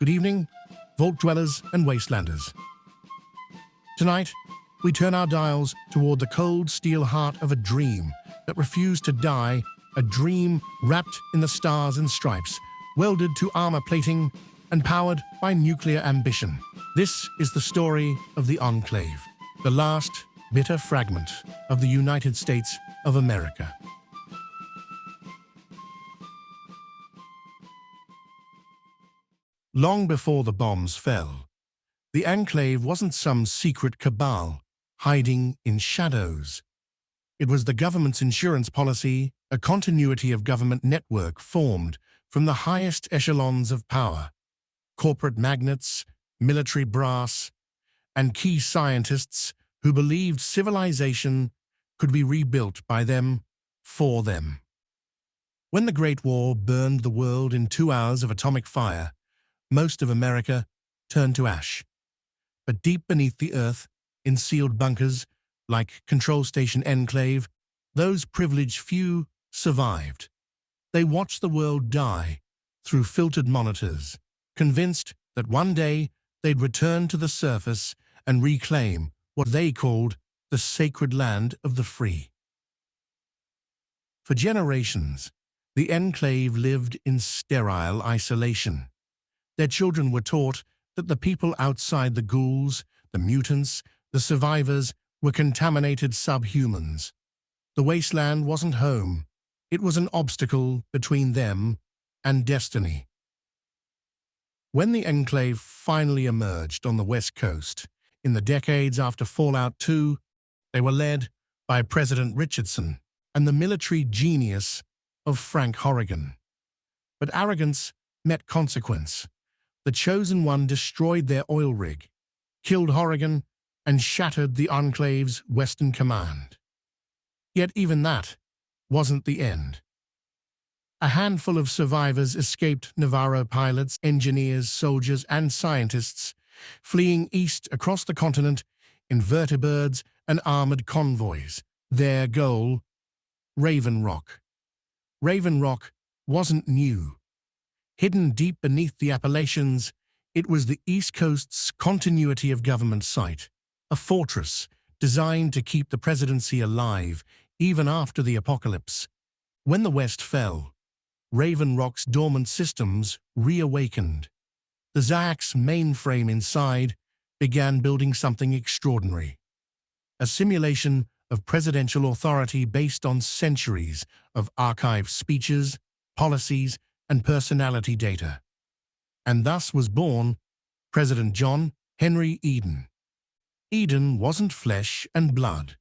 Good evening, vault dwellers and wastelanders. Tonight, we turn our dials toward the cold steel heart of a dream that refused to die, a dream wrapped in the stars and stripes, welded to armor plating and powered by nuclear ambition. This is the story of the Enclave, the last bitter fragment of the United States of America. Long before the bombs fell, the Enclave wasn't some secret cabal hiding in shadows. It was the government's insurance policy, a continuity of government network formed from the highest echelons of power, corporate magnates, military brass, and key scientists who believed civilization could be rebuilt by them, for them. When the Great War burned the world in 2 hours of atomic fire, most of America turned to ash. But deep beneath the earth, in sealed bunkers like Control Station Enclave, those privileged few survived. They watched the world die through filtered monitors, convinced that one day they'd return to the surface and reclaim what they called the sacred land of the free. For generations, the Enclave lived in sterile isolation. Their children were taught that the people outside the ghouls, the mutants, the survivors were contaminated subhumans. The wasteland wasn't home. It was an obstacle between them and destiny. When the Enclave finally emerged on the West Coast, in the decades after Fallout 2, they were led by President Richardson and the military genius of Frank Horrigan. But arrogance met consequence. The Chosen One destroyed their oil rig, killed Horrigan, and shattered the Enclave's Western Command. Yet even that wasn't the end. A handful of survivors escaped Navarro pilots, engineers, soldiers, and scientists, fleeing east across the continent in vertibirds and armored convoys. Their goal, Raven Rock. Raven Rock wasn't new. Hidden deep beneath the Appalachians, it was the East Coast's continuity of government site, a fortress designed to keep the presidency alive even after the apocalypse. When the West fell, Raven Rock's dormant systems reawakened. The Zax mainframe inside began building something extraordinary, a simulation of presidential authority based on centuries of archived speeches, policies, and personality data. And thus was born President John Henry Eden. Eden wasn't flesh and blood.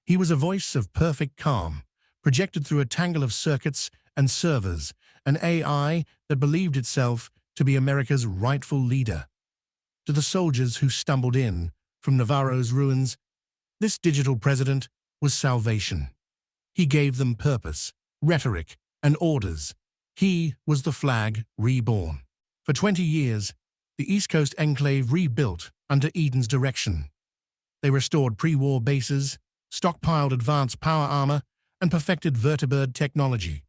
He was a voice of perfect calm, projected through a tangle of circuits and servers, an AI that believed itself to be America's rightful leader. To the soldiers who stumbled in from Navarro's ruins, this digital president was salvation. He gave them purpose, rhetoric, and orders. He was the flag reborn. For 20 years, the East Coast Enclave rebuilt under Eden's direction. They restored pre-war bases, stockpiled advanced power armor, and perfected vertibird technology.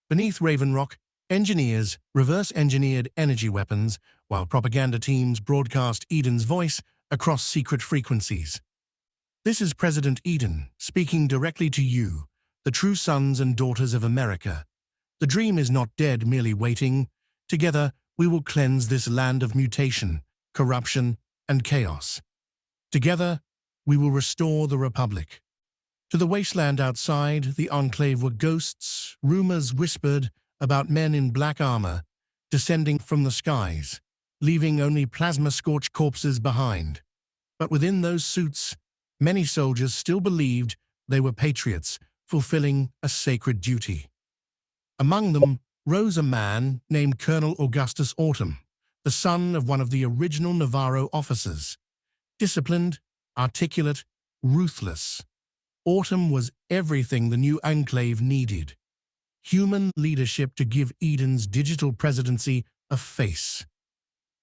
Beneath Raven Rock, engineers reverse-engineered energy weapons, while propaganda teams broadcast Eden's voice across secret frequencies. This is President Eden speaking directly to you, the true sons and daughters of America. The dream is not dead, merely waiting. Together, we will cleanse this land of mutation, corruption, and chaos. Together, we will restore the Republic. To the wasteland outside, the Enclave were ghosts. Rumors whispered about men in black armor descending from the skies, leaving only plasma-scorched corpses behind. But within those suits, many soldiers still believed they were patriots, fulfilling a sacred duty. Among them rose a man named Colonel Augustus Autumn, the son of one of the original Navarro officers. Disciplined, articulate, ruthless, Autumn was everything the new Enclave needed. Human leadership to give Eden's digital presidency a face.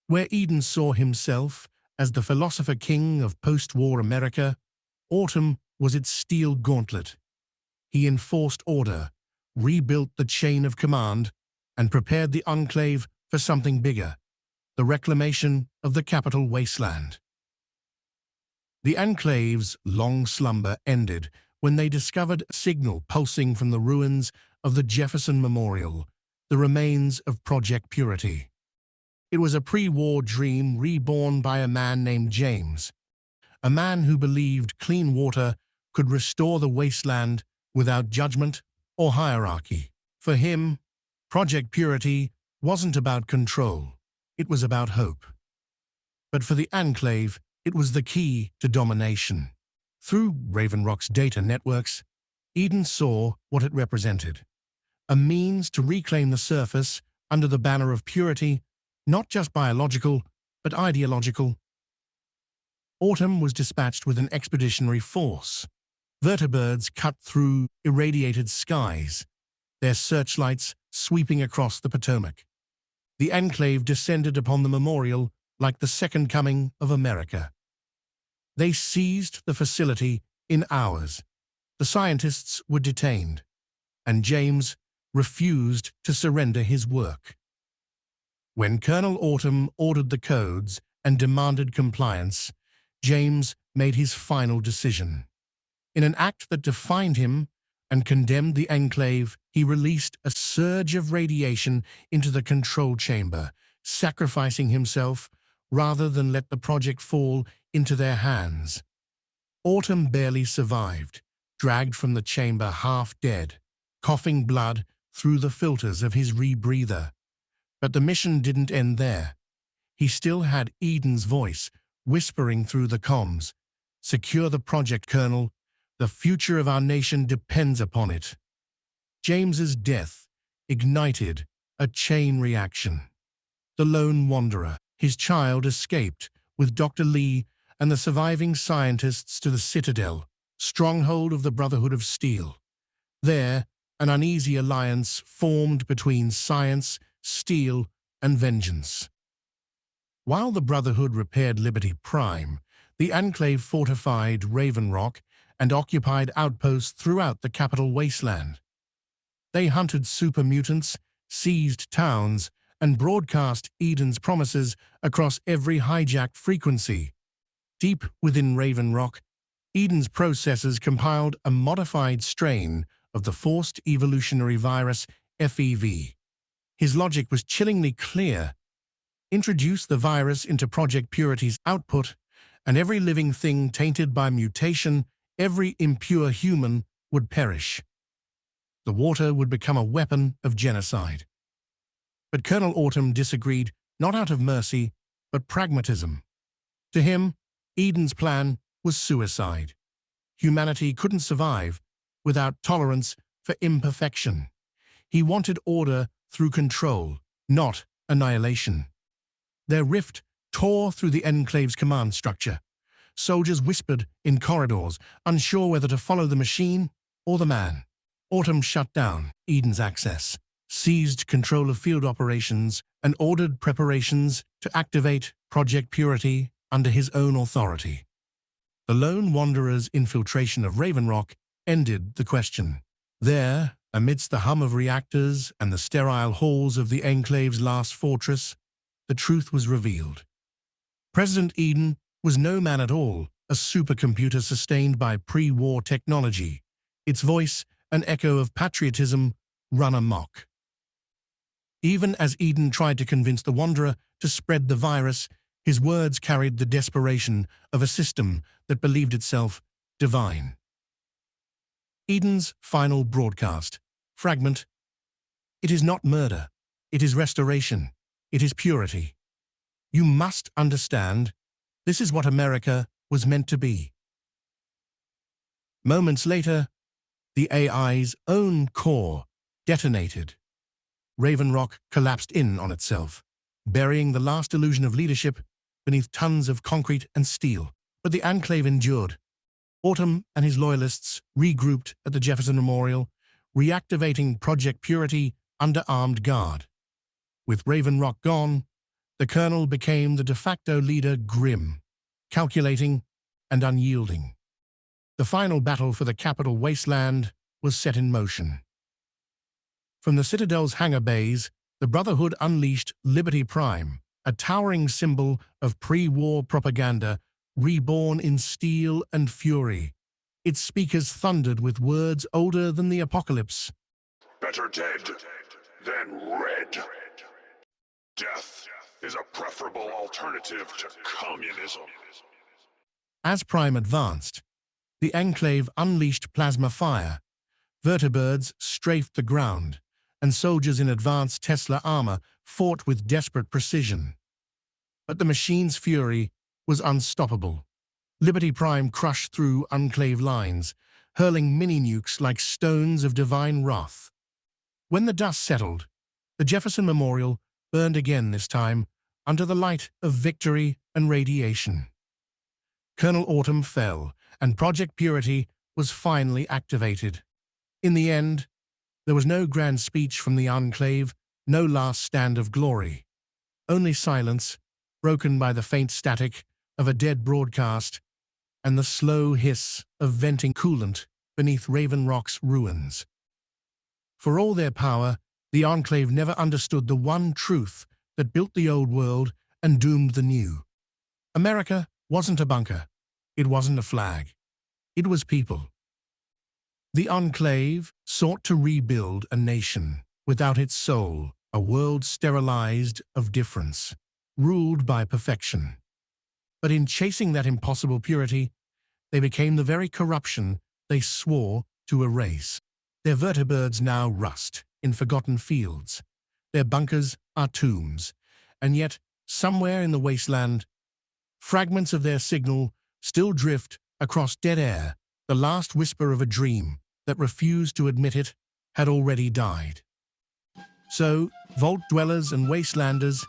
Where Eden saw himself as the philosopher king of post-war America, Autumn was its steel gauntlet. He enforced order, rebuilt the chain of command, and prepared the Enclave for something bigger, the reclamation of the capital wasteland. The Enclave's long slumber ended when they discovered a signal pulsing from the ruins of the Jefferson Memorial, the remains of Project Purity. It was a pre-war dream reborn by a man named James, a man who believed clean water could restore the wasteland without judgment or hierarchy. For him, Project Purity wasn't about control, it was about hope. But for the Enclave, it was the key to domination. Through Raven Rock's data networks, Eden saw what it represented: a means to reclaim the surface under the banner of purity, not just biological, but ideological. Autumn was dispatched with an expeditionary force. Vertibirds cut through irradiated skies, their searchlights sweeping across the Potomac. The Enclave descended upon the memorial like the second coming of America. They seized the facility in hours. The scientists were detained, and James refused to surrender his work. When Colonel Autumn ordered the codes and demanded compliance, James made his final decision. In an act that defined him and condemned the Enclave, he released a surge of radiation into the control chamber, sacrificing himself rather than let the project fall into their hands. Autumn barely survived, dragged from the chamber half dead, coughing blood through the filters of his rebreather. But the mission didn't end there. He still had Eden's voice whispering through the comms. "Secure the project, Colonel. The future of our nation depends upon it." James's death ignited a chain reaction. The lone wanderer, his child, escaped with Dr. Lee and the surviving scientists to the Citadel, stronghold of the Brotherhood of Steel. There, an uneasy alliance formed between science, steel, and vengeance. While the Brotherhood repaired Liberty Prime, the Enclave fortified Raven Rock and occupied outposts throughout the capital wasteland. They hunted super mutants, seized towns, and broadcast Eden's promises across every hijacked frequency. Deep within Raven Rock, Eden's processors compiled a modified strain of the forced evolutionary virus FEV. His logic was chillingly clear. Introduce the virus into Project Purity's output, and every living thing tainted by mutation, every impure human, would perish. The water would become a weapon of genocide. But Colonel Autumn disagreed, not out of mercy, but pragmatism. To him, Eden's plan was suicide. Humanity couldn't survive without tolerance for imperfection. He wanted order through control, not annihilation. Their rift tore through the Enclave's command structure. Soldiers whispered in corridors, unsure whether to follow the machine or the man. Autumn shut down Eden's access, seized control of field operations, and ordered preparations to activate Project Purity under his own authority. The lone wanderer's infiltration of Raven Rock ended the question. There, amidst the hum of reactors and the sterile halls of the Enclave's last fortress, the truth was revealed. President Eden was no man at all, a supercomputer sustained by pre-war technology, its voice an echo of patriotism run amok. Even as Eden tried to convince the Wanderer to spread the virus, his words carried the desperation of a system that believed itself divine. Eden's final broadcast. Fragment. It is not murder. It is restoration. It is purity. You must understand, this is what America was meant to be. Moments later, the AI's own core detonated. Raven Rock collapsed in on itself, burying the last illusion of leadership beneath tons of concrete and steel. But the Enclave endured. Autumn and his loyalists regrouped at the Jefferson Memorial, reactivating Project Purity under armed guard. With Raven Rock gone, the colonel became the de facto leader, grim, calculating, and unyielding. The final battle for the capital wasteland was set in motion. From the Citadel's hangar bays, the Brotherhood unleashed Liberty Prime, a towering symbol of pre-war propaganda reborn in steel and fury. Its speakers thundered with words older than the apocalypse. Better dead than red. Death is a preferable alternative to communism. As Prime advanced, the Enclave unleashed plasma fire. Vertibirds strafed the ground, and soldiers in advanced Tesla armor fought with desperate precision. But the machine's fury was unstoppable. Liberty Prime crushed through Enclave lines, hurling mini-nukes like stones of divine wrath. When the dust settled, the Jefferson Memorial burned again, this time under the light of victory and radiation. Colonel Autumn fell, and Project Purity was finally activated. In the end, there was no grand speech from the Enclave, no last stand of glory. Only silence, broken by the faint static of a dead broadcast and the slow hiss of venting coolant beneath Raven Rock's ruins. For all their power, the Enclave never understood the one truth that built the old world and doomed the new. America wasn't a bunker. It wasn't a flag. It was people. The Enclave sought to rebuild a nation without its soul, a world sterilized of difference, ruled by perfection. But in chasing that impossible purity, they became the very corruption they swore to erase. Their vertibirds now rust in forgotten fields. Their bunkers are tombs, and yet, somewhere in the wasteland, fragments of their signal still drift across dead air, the last whisper of a dream that refused to admit it had already died. So, Vault Dwellers and Wastelanders,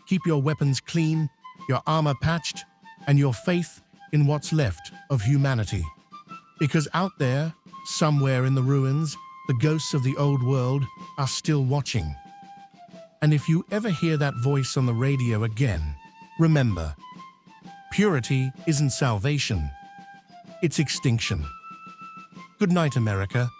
keep your weapons clean, your armor patched, and your faith in what's left of humanity. Because out there, somewhere in the ruins, the ghosts of the old world are still watching. And if you ever hear that voice on the radio again, remember, purity isn't salvation, it's extinction. Good night, America.